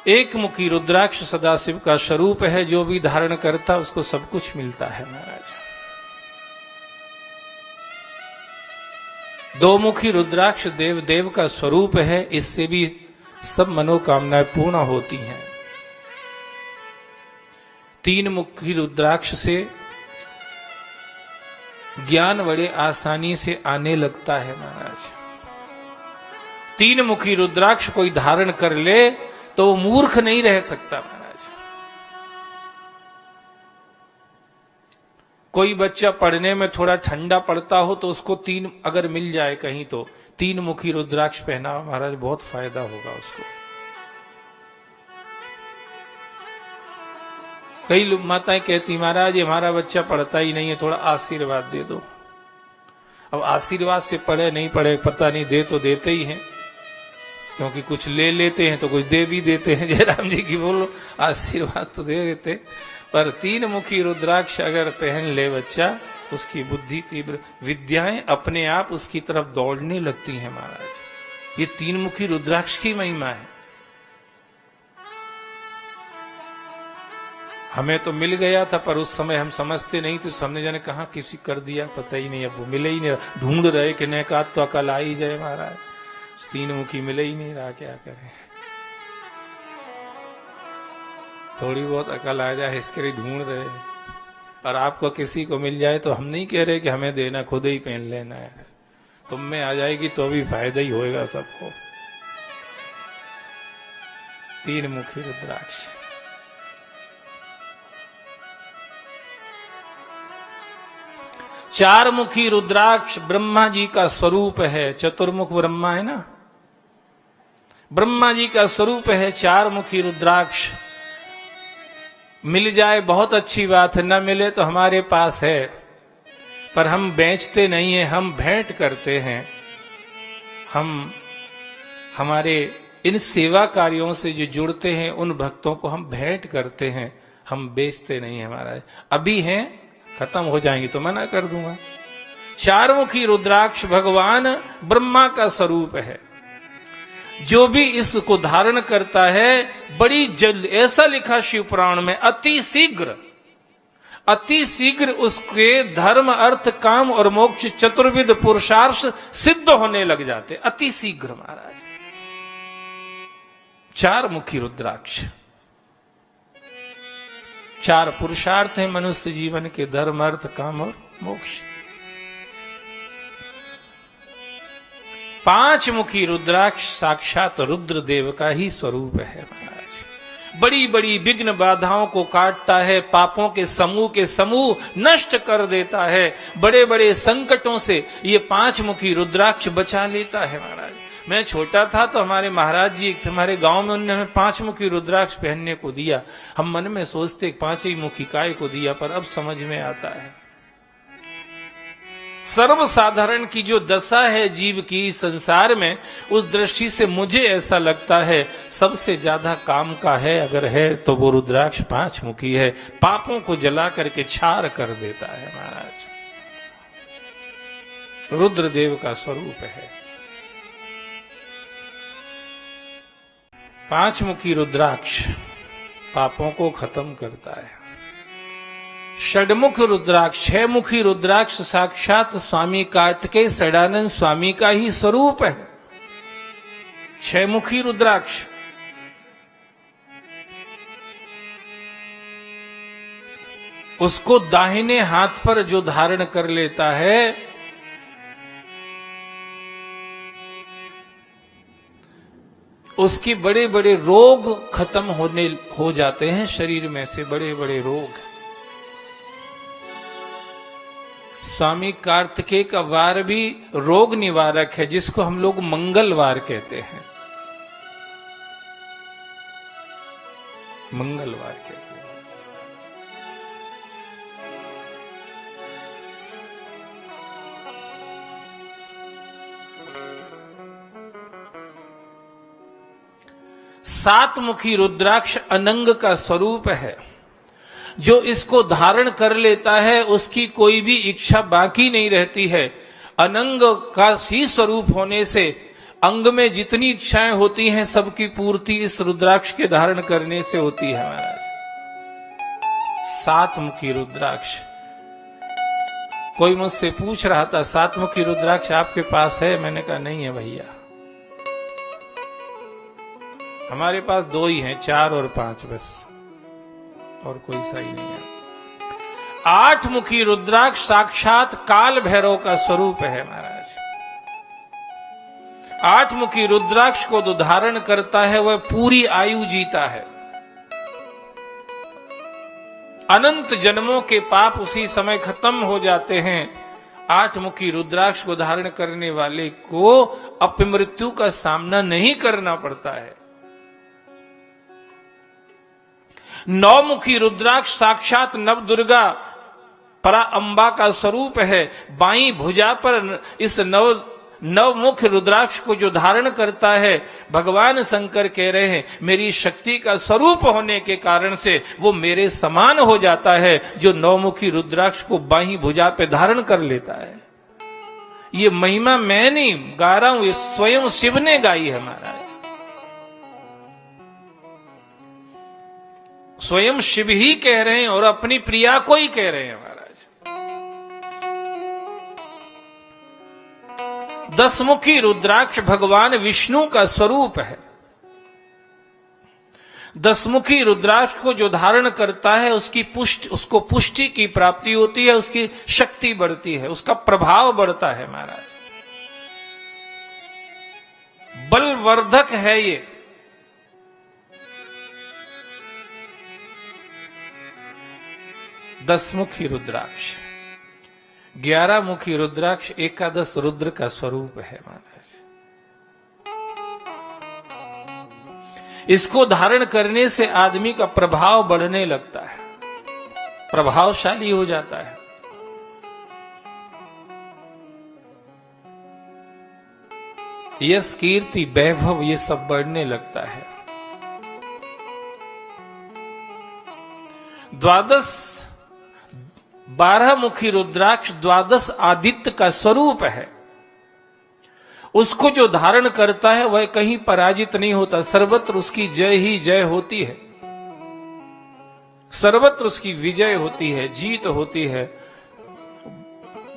एक मुखी रुद्राक्ष सदाशिव का स्वरूप है, जो भी धारण करता उसको सब कुछ मिलता है महाराज। दो मुखी रुद्राक्ष देव देव का स्वरूप है, इससे भी सब मनोकामनाएं पूर्ण होती हैं। तीन मुखी रुद्राक्ष से ज्ञान बड़े आसानी से आने लगता है महाराज। तीन मुखी रुद्राक्ष कोई धारण कर ले तो वो मूर्ख नहीं रह सकता महाराज। कोई बच्चा पढ़ने में थोड़ा ठंडा पड़ता हो तो उसको तीन अगर मिल जाए कहीं, तो तीन मुखी रुद्राक्ष पहना महाराज, बहुत फायदा होगा उसको। कई माताएं कहती महाराज ये हमारा बच्चा पढ़ता ही नहीं है, थोड़ा आशीर्वाद दे दो। अब आशीर्वाद से पढ़े नहीं पढ़े पता नहीं, दे तो देते ही हैं, क्योंकि कुछ ले लेते हैं तो कुछ दे भी देते हैं। जयराम जी की बोलो, आशीर्वाद तो दे देते, पर तीन मुखी रुद्राक्ष अगर पहन ले बच्चा, उसकी बुद्धि तीव्र, विद्याएं अपने आप उसकी तरफ दौड़ने लगती हैं महाराज। ये तीन मुखी रुद्राक्ष की महिमा है। हमें तो मिल गया था, पर उस समय हम समझते नहीं थे, हमने जाने कहा किसी कर दिया पता ही नहीं, अब वो मिले ही नहीं, ढूंढ रहे कि न का तो अकल आ ही जाए महाराज, तीन मुखी मिले ही नहीं रहा, क्या करें। थोड़ी बहुत अकल आ जाए इसके लिए ढूंढ रहे हैं। और आपको किसी को मिल जाए तो हम नहीं कह रहे कि हमें देना, खुद ही पहन लेना है। तुम में आ जाएगी तो भी फायदा ही होएगा सबको। तीन मुखी रुद्राक्ष। चार मुखी रुद्राक्ष ब्रह्मा जी का स्वरूप है। चतुर्मुख ब्रह्मा है ना, ब्रह्मा जी का स्वरूप है चार मुखी रुद्राक्ष। मिल जाए बहुत अच्छी बात है, न मिले तो हमारे पास है, पर हम बेचते नहीं हैं, हम भेंट करते हैं। हम हमारे इन सेवा कार्यों से जो जुड़ते हैं उन भक्तों को हम भेंट करते हैं, हम बेचते नहीं हैं महाराज। अभी हैं, खत्म हो जाएंगी तो मना कर दूंगा। चार मुखी रुद्राक्ष भगवान ब्रह्मा का स्वरूप है। जो भी इसको धारण करता है बड़ी जल्द, ऐसा लिखा शिव पुराण में, अति शीघ्र उसके धर्म अर्थ काम और मोक्ष चतुर्विध पुरुषार्थ सिद्ध होने लग जाते, अति शीघ्र महाराज। चार मुखी रुद्राक्ष, चार पुरुषार्थ हैं मनुष्य जीवन के, धर्म अर्थ काम और मोक्ष। पांच मुखी रुद्राक्ष साक्षात रुद्रदेव का ही स्वरूप है महाराज। बड़ी बड़ी विघ्न बाधाओं को काटता है, पापों के समूह नष्ट कर देता है, बड़े बड़े संकटों से ये पांच मुखी रुद्राक्ष बचा लेता है महाराज। मैं छोटा था तो हमारे महाराज जी हमारे गांव में, उन्होंने हमें पांच मुखी रुद्राक्ष पहनने को दिया। हम मन में सोचते पांच ही मुखी काय को दिया, पर अब समझ में आता है सर्वसाधारण की जो दशा है जीव की संसार में, उस दृष्टि से मुझे ऐसा लगता है सबसे ज्यादा काम का है, अगर है तो वो रुद्राक्ष पांच मुखी है। पापों को जला करके छार कर देता है महाराज, रुद्रदेव का स्वरूप है। पांच मुखी रुद्राक्ष पापों को खत्म करता है। षडमुख रुद्राक्ष, छह मुखी रुद्राक्ष साक्षात स्वामी कार्तिकेय सदानंद स्वामी का ही स्वरूप है। छह मुखी रुद्राक्ष, उसको दाहिने हाथ पर जो धारण कर लेता है, उसके बड़े बड़े रोग खत्म हो जाते हैं शरीर में से, बड़े बड़े रोग। स्वामी कार्तिकेय का वार भी रोग निवारक है, जिसको हम लोग मंगलवार कहते हैं, मंगलवार कहते हैं। सात मुखी रुद्राक्ष अनंग का स्वरूप है। जो इसको धारण कर लेता है उसकी कोई भी इच्छा बाकी नहीं रहती है। अनंग का ही स्वरूप होने से अंग में जितनी इच्छाएं होती हैं सबकी पूर्ति इस रुद्राक्ष के धारण करने से होती है महाराज। 7 मुखी रुद्राक्ष। कोई मुझसे पूछ रहा था 7 मुखी रुद्राक्ष आपके पास है? मैंने कहा नहीं है भैया, हमारे पास 2 ही हैं, 4 और 5 बस, और कोई सही नहीं है। 8 मुखी रुद्राक्ष साक्षात काल भैरव का स्वरूप है महाराज। 8 मुखी रुद्राक्ष को जो धारण करता है वह पूरी आयु जीता है। अनंत जन्मों के पाप उसी समय खत्म हो जाते हैं। 8 मुखी रुद्राक्ष को धारण करने वाले को अपमृत्यु का सामना नहीं करना पड़ता है। 9 मुखी रुद्राक्ष साक्षात नव दुर्गा परा अंबा का स्वरूप है। बाईं भुजा पर इस नवमुख रुद्राक्ष को जो धारण करता है, भगवान शंकर कह रहे हैं मेरी शक्ति का स्वरूप होने के कारण से वो मेरे समान हो जाता है। जो 9 मुखी रुद्राक्ष को बाईं भुजा पे धारण कर लेता है। ये महिमा मैं नहीं गा रहा हूं, ये स्वयं शिव ने गाई है महाराज। स्वयं शिव ही कह रहे हैं और अपनी प्रिया को ही कह रहे हैं महाराज। 10 मुखी रुद्राक्ष भगवान विष्णु का स्वरूप है। 10 मुखी रुद्राक्ष को जो धारण करता है उसको पुष्टि की प्राप्ति होती है, उसकी शक्ति बढ़ती है, उसका प्रभाव बढ़ता है महाराज। बलवर्धक है ये। दस मुखी रुद्राक्ष। 11 मुखी रुद्राक्ष एकादश रुद्र का स्वरूप है महाराज। इसको धारण करने से आदमी का प्रभाव बढ़ने लगता है, प्रभावशाली हो जाता है। यश कीर्ति वैभव ये सब बढ़ने लगता है। 12 मुखी रुद्राक्ष 12 आदित्य का स्वरूप है। उसको जो धारण करता है वह कहीं पराजित नहीं होता, सर्वत्र उसकी जय ही जय होती है, सर्वत्र उसकी विजय होती है, जीत होती है।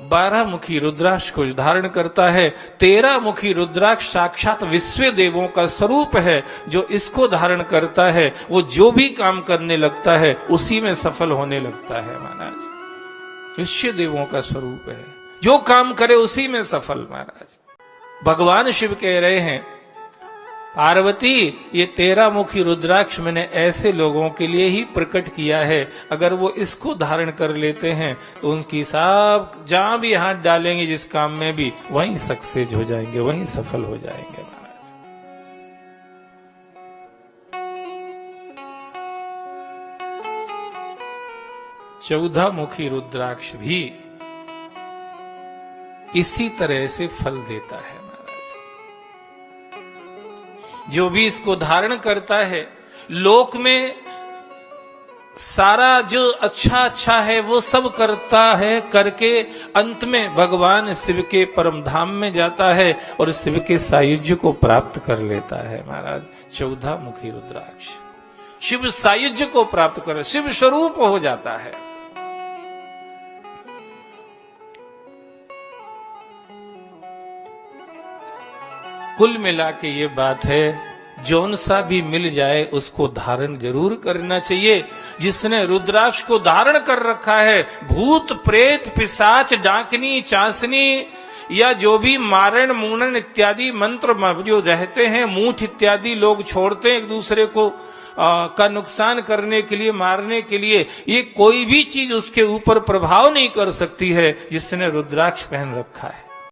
12 मुखी रुद्राक्ष को धारण करता है। 13 मुखी रुद्राक्ष साक्षात विश्व देवों का स्वरूप है। जो इसको धारण करता है वो जो भी काम करने लगता है उसी में सफल होने लगता है महाराज। विश्व देवों का स्वरूप है, जो काम करे उसी में सफल महाराज। भगवान शिव कह रहे हैं पार्वती ये 13 मुखी रुद्राक्ष मैंने ऐसे लोगों के लिए ही प्रकट किया है, अगर वो इसको धारण कर लेते हैं तो उनकी सब जहां भी हाथ डालेंगे जिस काम में भी वहीं सक्सेस हो जाएंगे, वहीं सफल हो जाएंगे महाराज। 14 मुखी रुद्राक्ष भी इसी तरह से फल देता है। जो भी इसको धारण करता है लोक में सारा जो अच्छा है वो सब करता है, करके अंत में भगवान शिव के परम धाम में जाता है और शिव के सायुज्य को प्राप्त कर लेता है महाराज। 14 मुखी रुद्राक्ष शिव सायुज्य को प्राप्त कर शिव स्वरूप हो जाता है। कुल मिला के ये बात है, जौन सा भी मिल जाए उसको धारण जरूर करना चाहिए। जिसने रुद्राक्ष को धारण कर रखा है, भूत प्रेत पिशाच डाकनी चांसनी या जो भी मारण मूणन इत्यादि मंत्र जो रहते हैं, मूठ इत्यादि लोग छोड़ते हैं एक दूसरे को का नुकसान करने के लिए, मारने के लिए, ये कोई भी चीज उसके ऊपर प्रभाव नहीं कर सकती है जिसने रुद्राक्ष पहन रखा है।